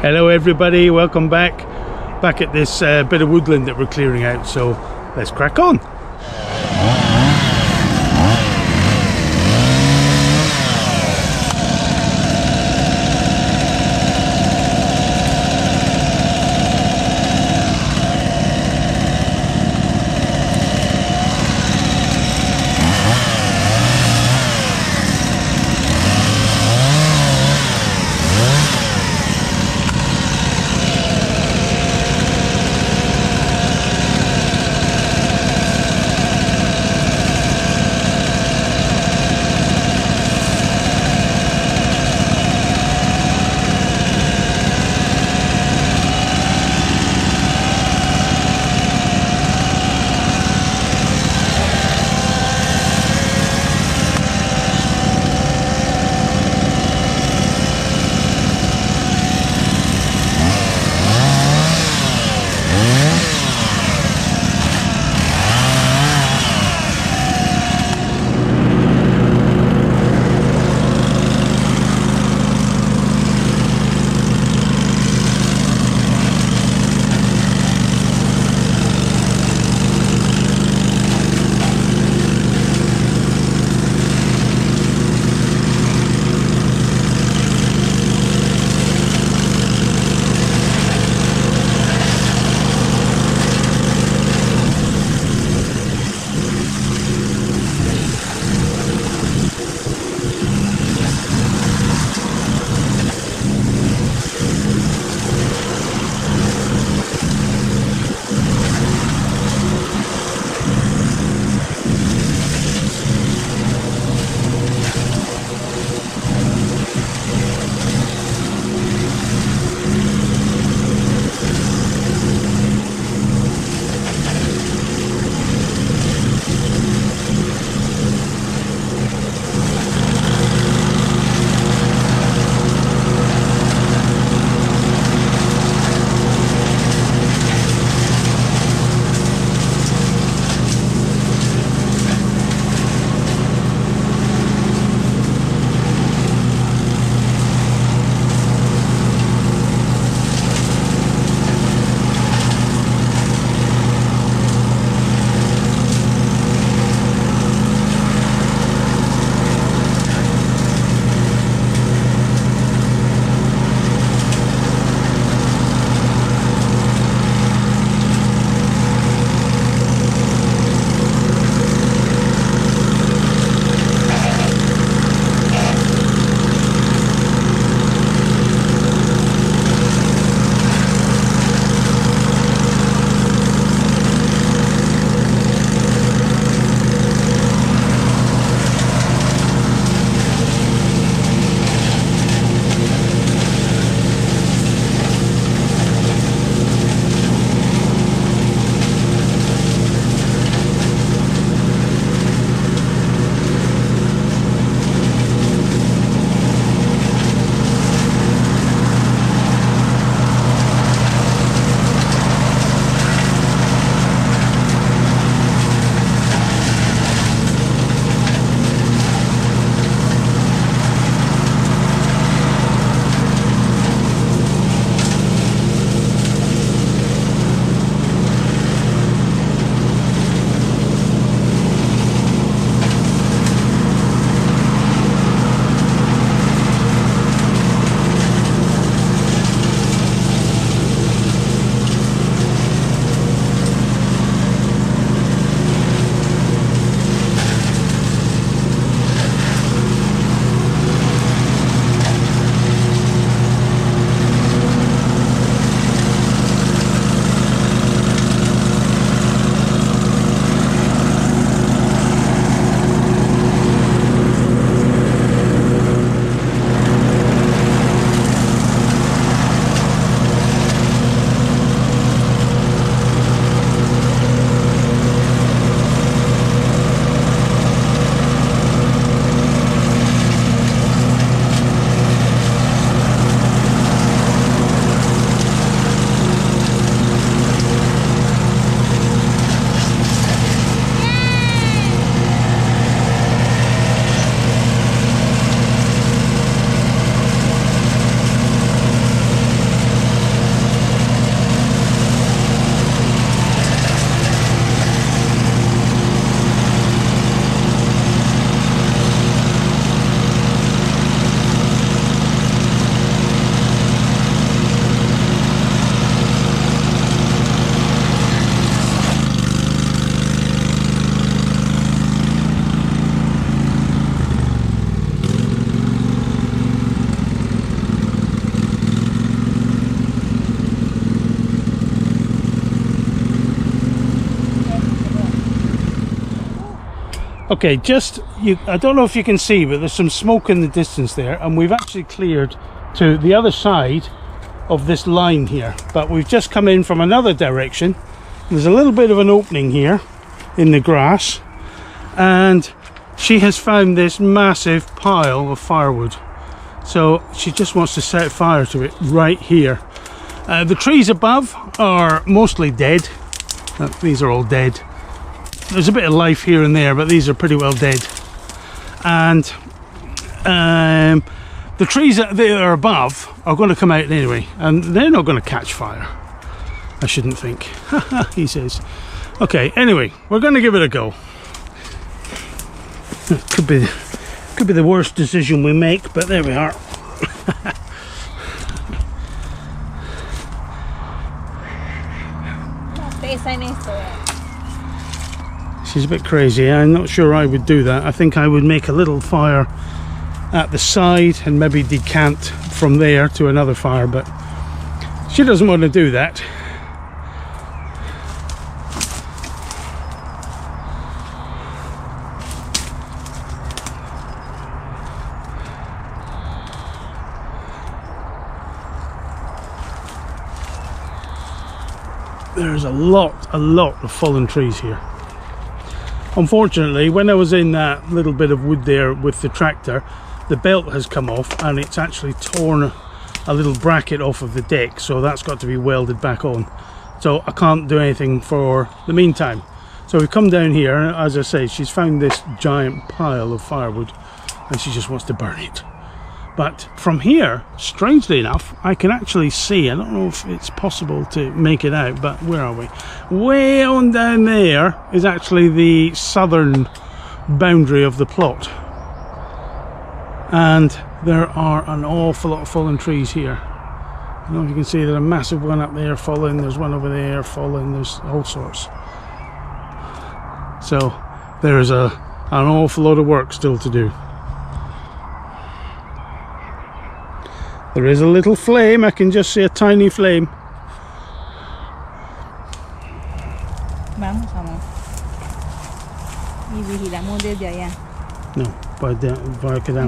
Hello everybody, welcome back at this bit of woodland that we're clearing out, so let's crack on. Okay, I don't know if you can see, but there's some smoke in the distance there, and we've actually cleared to the other side of this line here, but we've just come in from another direction. There's a little bit of an opening here in the grass, and she has found this massive pile of firewood, so she just wants to set fire to it right here. The trees above are mostly dead. These are all dead. There's a bit of life here and there, but these are pretty well dead. And the trees that are above are going to come out anyway, and they're not going to catch fire, I shouldn't think. He says. Okay, anyway, we're going to give it a go. Could be the worst decision we make, but there we are. She's a bit crazy. I'm not sure I would do that. I think I would make a little fire at the side and maybe decant from there to another fire, but she doesn't want to do that. There's a lot of fallen trees here. Unfortunately, when I was in that little bit of wood there with the tractor, the belt has come off and it's actually torn a little bracket off of the deck, so that's got to be welded back on. So I can't do anything for the meantime. So we've come down here, and as I say, she's found this giant pile of firewood and she just wants to burn it. But from here, strangely enough, I can actually see, I don't know if it's possible to make it out, but where are we? Way on down there is actually the southern boundary of the plot. And there are an awful lot of fallen trees here. I don't know if you can see, there's a massive one up there fallen, there's one over there fallen, there's all sorts. So there is an awful lot of work still to do. There is a little flame, I can just see a tiny flame. No, vai quedar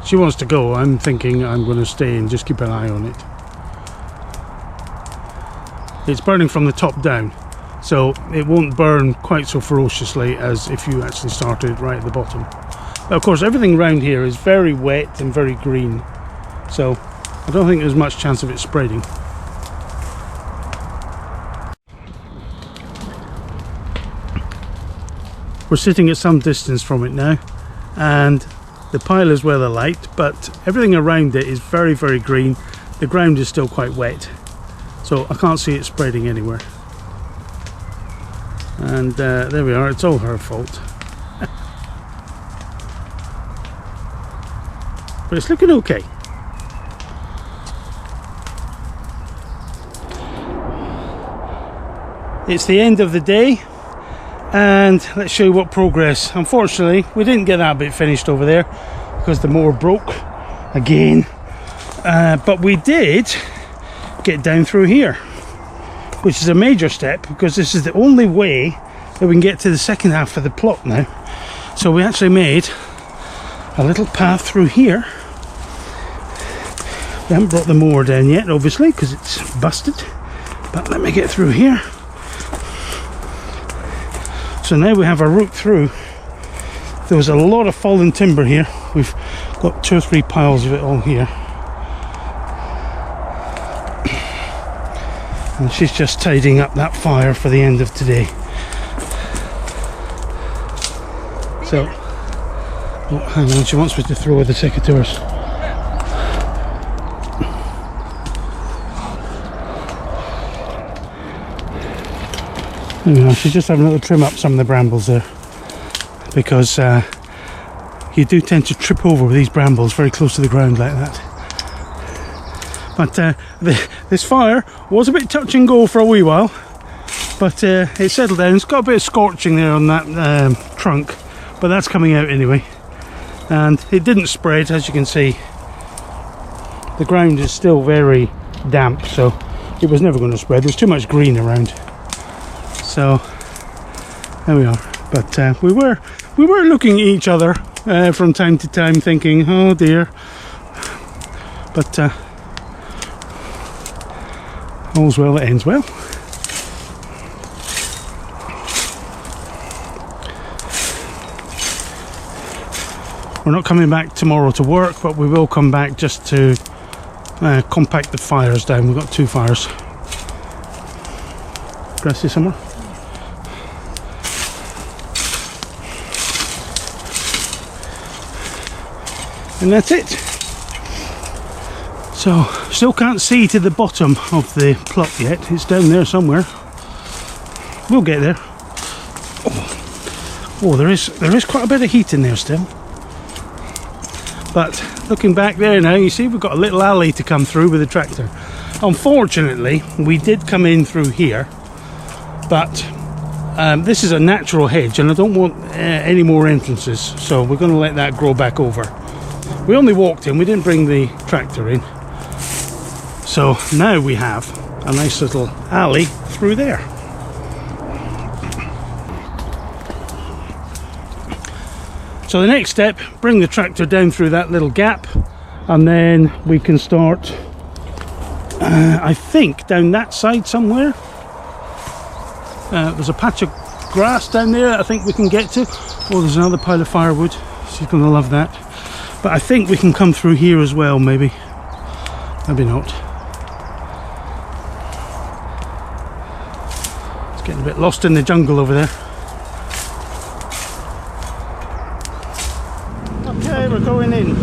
She wants to go. I'm thinking I'm going to stay and just keep an eye on it. It's burning from the top down, so it won't burn quite so ferociously as if you actually started right at the bottom. But of course, everything around here is very wet and very green, so I don't think there's much chance of it spreading. We're sitting at some distance from it now, and the pile is weather light, but everything around it is very, very green. The ground is still quite wet, so I can't see it spreading anywhere. And there we are, it's all her fault. But it's looking okay. It's the end of the day, and let's show you what progress. Unfortunately, we didn't get that bit finished over there because the mower broke again, but we did get down through here, which is a major step because this is the only way that we can get to the second half of the plot now. So we actually made a little path through here. We haven't brought the mower down yet, obviously, because it's busted, but let me get through here. So now we have a route through. There was a lot of fallen timber here. We've got 2 or 3 piles of it all here. And she's just tidying up that fire for the end of today. So, oh, hang on, she wants me to throw her the secateurs. You know, she's just having a little trim up some of the brambles there, because you do tend to trip over with these brambles very close to the ground like that. But this fire was a bit touch and go for a wee while, but it settled down. It's got a bit of scorching there on that trunk, but that's coming out anyway. And it didn't spread, as you can see. The ground is still very damp, so it was never going to spread. There's too much green around. So there we are. But we were looking at each other from time to time, thinking, oh dear. But all's well that ends well. We're not coming back tomorrow to work, but we will come back just to compact the fires down. We've got 2 fires. Grassy somewhere. And that's it. So, still can't see to the bottom of the plot yet. It's down there somewhere. We'll get there. Oh, there is quite a bit of heat in there still. But looking back there now, you see we've got a little alley to come through with the tractor. Unfortunately, we did come in through here, but this is a natural hedge and I don't want any more entrances, so we're going to let that grow back over. We only walked in, we didn't bring the tractor in. So now we have a nice little alley through there. So the next step, bring the tractor down through that little gap, and then we can start, I think, down that side somewhere. There's a patch of grass down there that I think we can get to. Oh, there's another pile of firewood. She's going to love that. But I think we can come through here as well, maybe. Maybe not. It's getting a bit lost in the jungle over there. Okay, we're going in.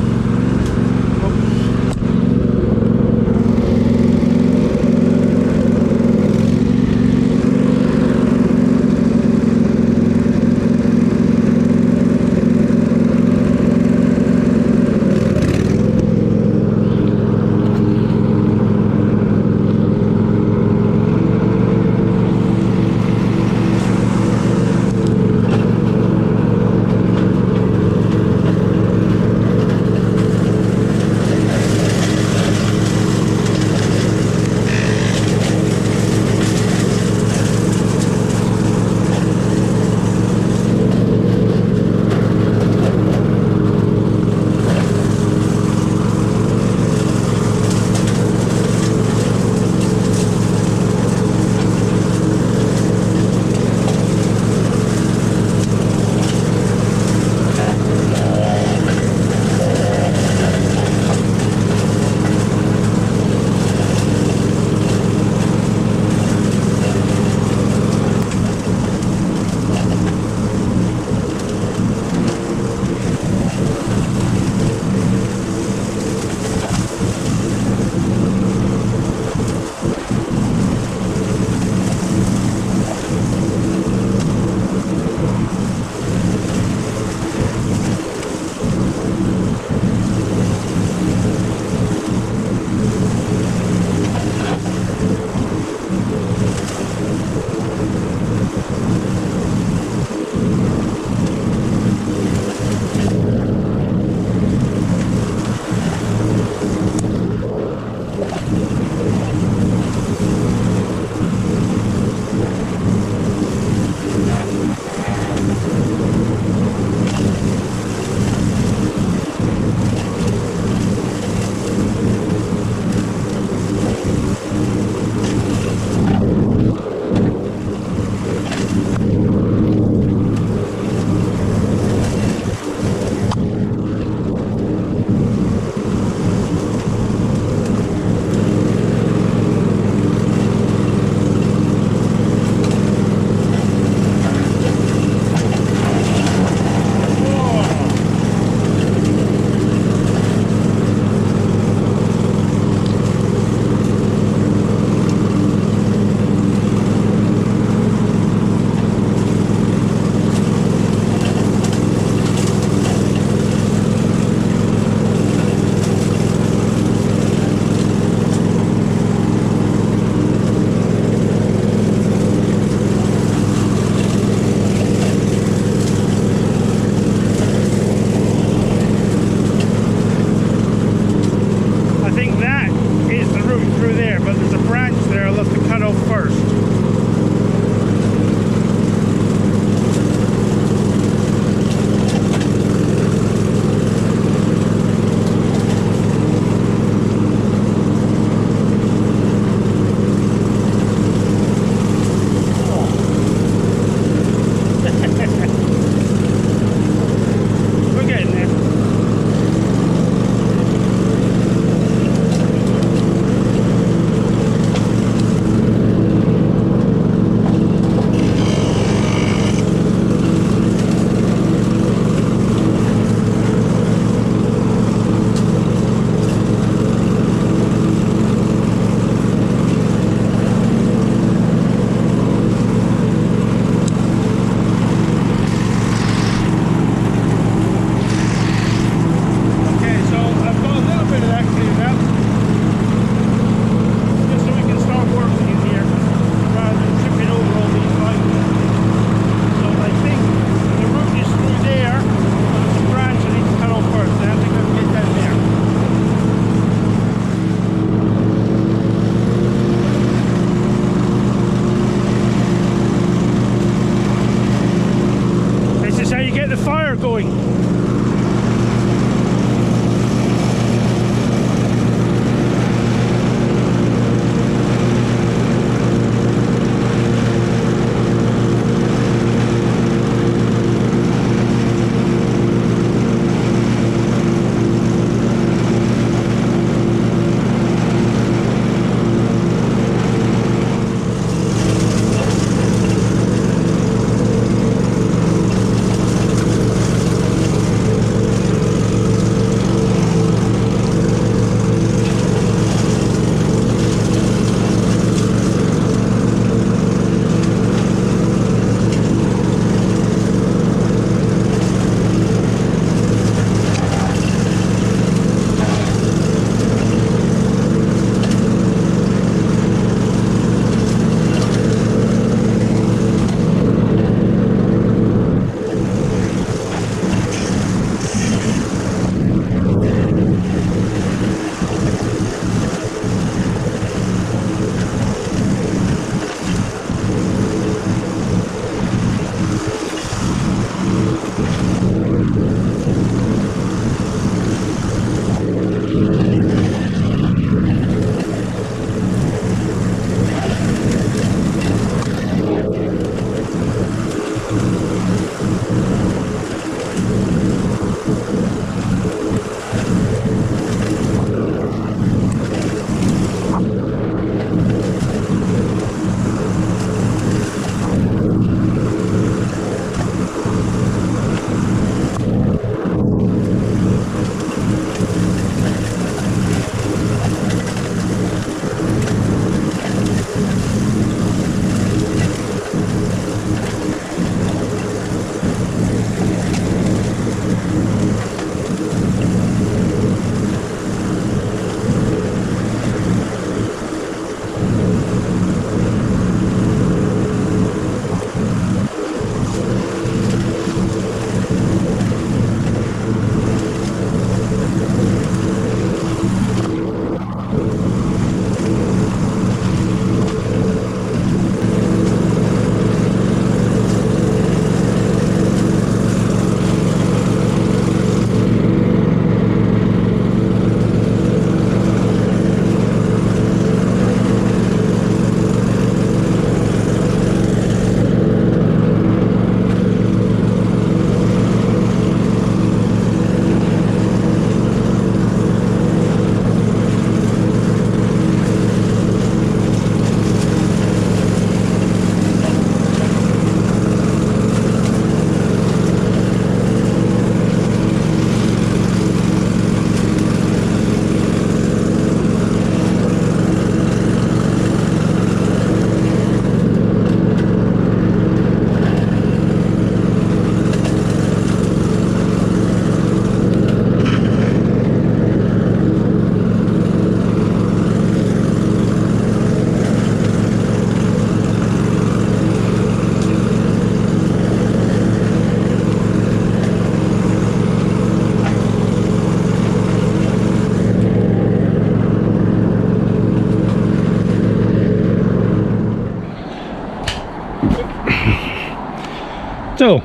So,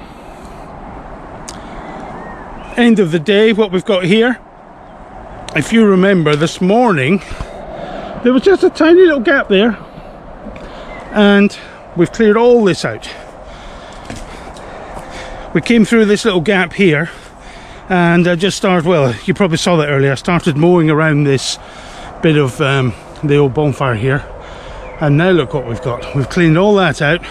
end of the day, what we've got here, if you remember this morning, there was just a tiny little gap there, and we've cleared all this out. We came through this little gap here, and I just started, well, you probably saw that earlier, I started mowing around this bit of the old bonfire here, and now look what we've got. We've cleaned all that out.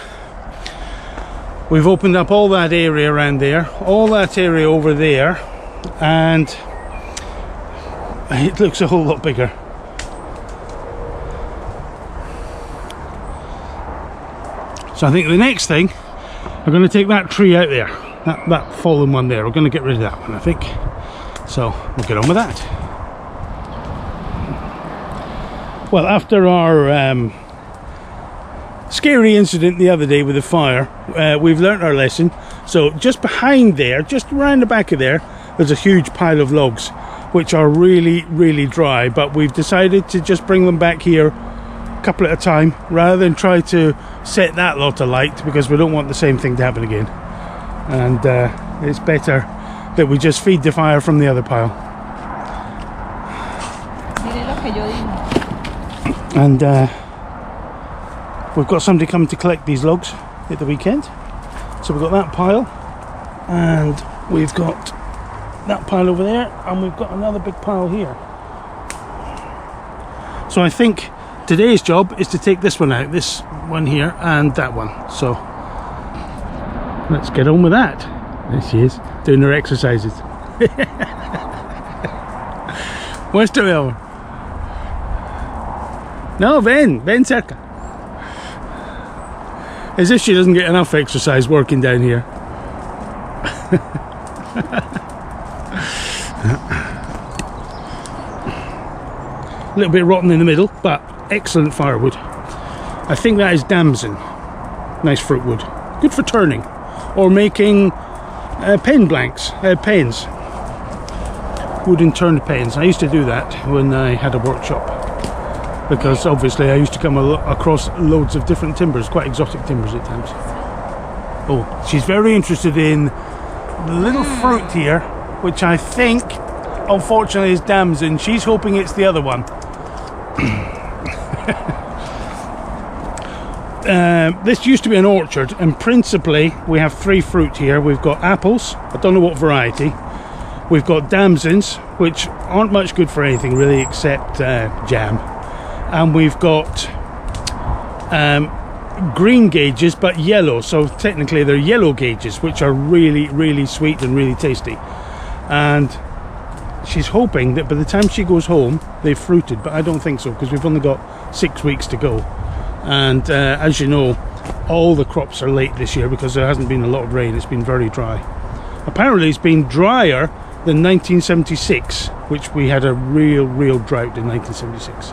We've opened up all that area around there, all that area over there, and it looks a whole lot bigger. So I think the next thing, we're going to take that tree out there, that fallen one there. We're going to get rid of that one, I think. So we'll get on with that. Well, after our scary incident the other day with the fire, we've learnt our lesson. So just behind there, just around the back of there, there's a huge pile of logs which are really dry, but we've decided to just bring them back here a couple at a time rather than try to set that lot alight, because we don't want the same thing to happen again. And it's better that we just feed the fire from the other pile. And we've got somebody coming to collect these logs at the weekend. So we've got that pile, and we've got that pile over there, and we've got another big pile here. So I think today's job is to take this one out, this one here, and that one. So let's get on with that. There she is, doing her exercises. Where's the No, ven cerca. As if she doesn't get enough exercise working down here. A little bit rotten in the middle, but excellent firewood. I think that is damson. Nice fruit wood. Good for turning or making pen blanks, pens. Wooden turned pens. I used to do that when I had a workshop, because obviously I used to come across loads of different timbers, quite exotic timbers at times. Oh, she's very interested in the little fruit here, which I think unfortunately is damson. She's hoping it's the other one. This used to be an orchard, and principally we have three fruit here. We've got apples, I don't know what variety. We've got damsons, which aren't much good for anything really except jam. And we've got green gauges, but yellow, so technically they're yellow gauges, which are really sweet and really tasty. And she's hoping that by the time she goes home they've fruited, but I don't think so, because we've only got 6 weeks to go. And as you know, all the crops are late this year because there hasn't been a lot of rain. It's been very dry. Apparently it's been drier than 1976, which we had a real drought in 1976.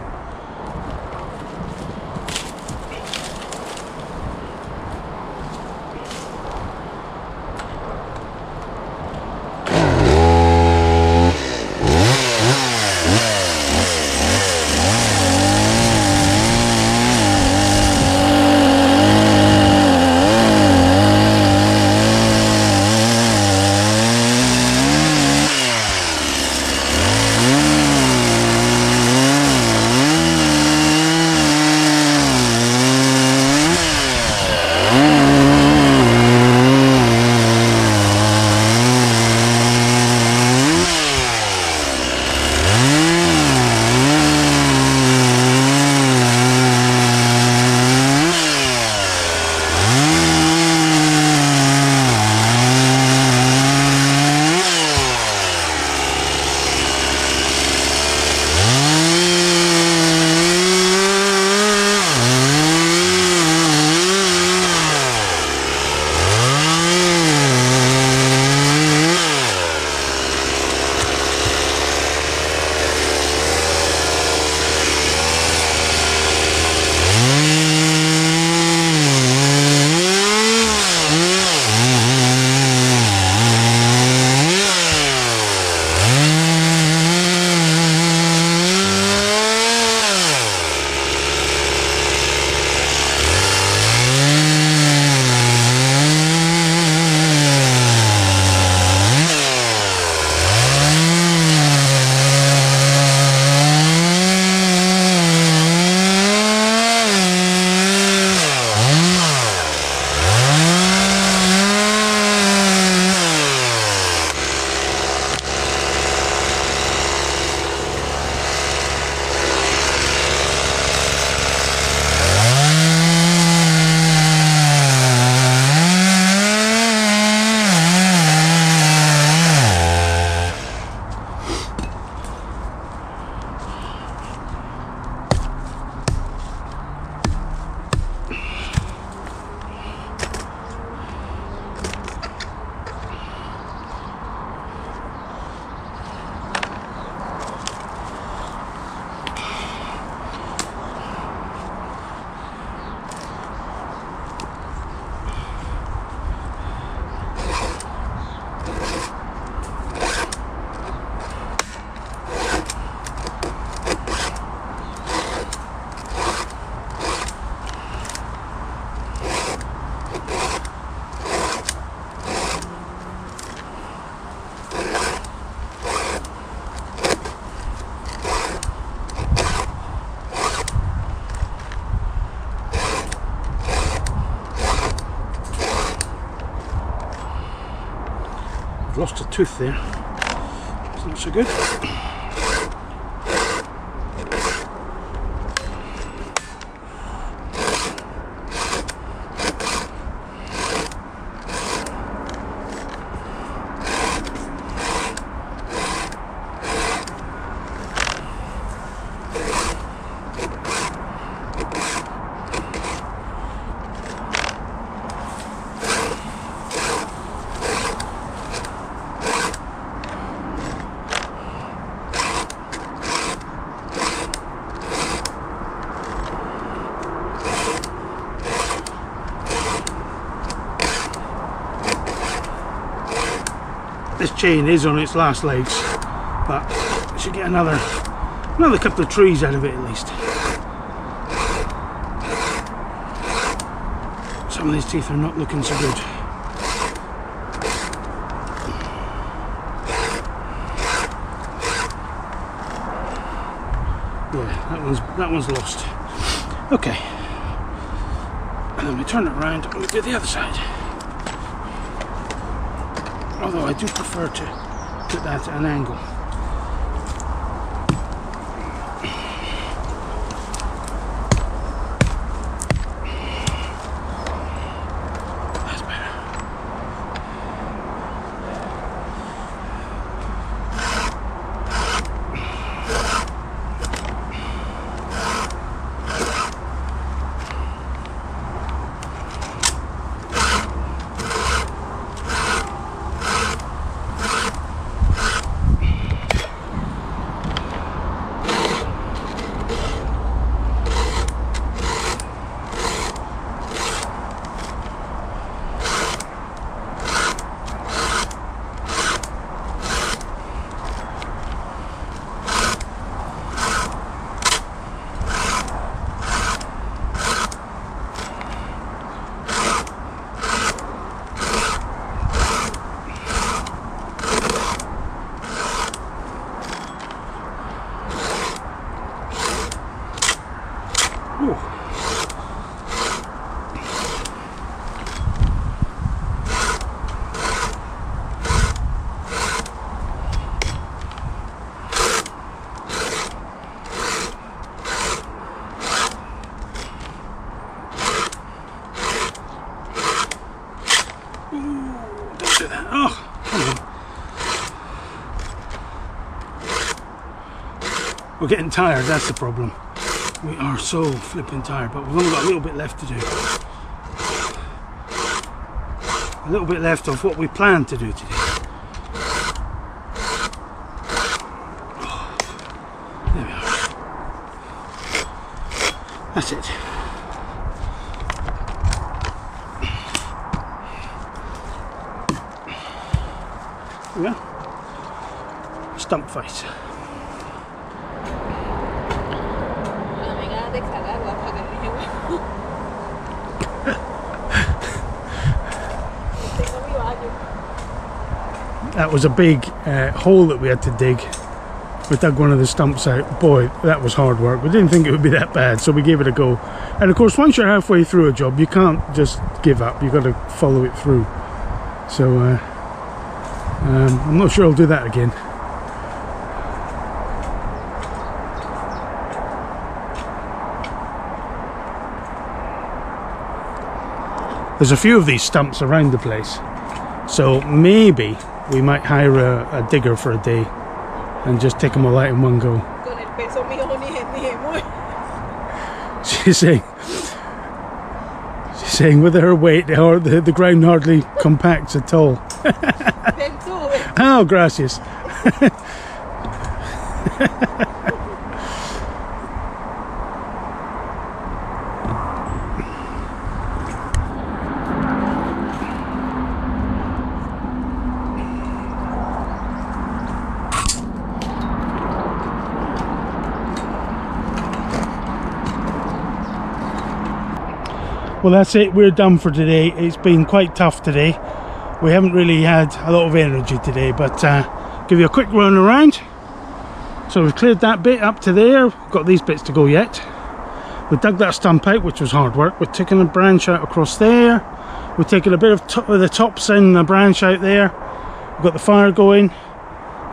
lost a tooth there. It's not so good. This chain is on its last legs, but I should get another couple of trees out of it at least. Some of these teeth are not looking so good. Yeah, that one's lost. Okay, and then we turn it around and we do the other side. Although I do prefer to put that at an angle. That's better. Ooh. Don't do that. Oh, come on. We're getting tired, that's the problem. We are so flipping tired, but we've only got a little bit left to do. A little bit left of what we planned to do today. Oh, there we are. That's it. There we are. Stump face. That was a big hole that we had to dig. We dug one of the stumps out. Boy, that was hard work. We didn't think it would be that bad, so we gave it a go. And of course, once you're halfway through a job, you can't just give up. You've got to follow it through. So I'm not sure I'll do that again. There's a few of these stumps around the place, so maybe we might hire a digger for a day and just take them all out in one go. She's saying with her weight, the ground hardly compacts at all. Oh, gracias. Well, that's it, we're done for today. It's been quite tough today. We haven't really had a lot of energy today, but give you a quick run around. So we've cleared that bit up to there. We've got these bits to go yet. We dug that stump out, which was hard work. We've taken a branch out across there. We've taken a bit of the tops in the branch out there. we've got the fire going,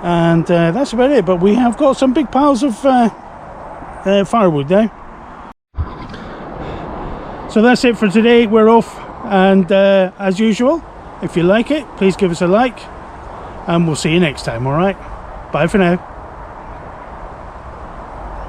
and that's about it. But we have got some big piles of firewood now. So that's it for today. We're off, and as usual, if you like it, please give us a like, and we'll see you next time. All right, bye for now.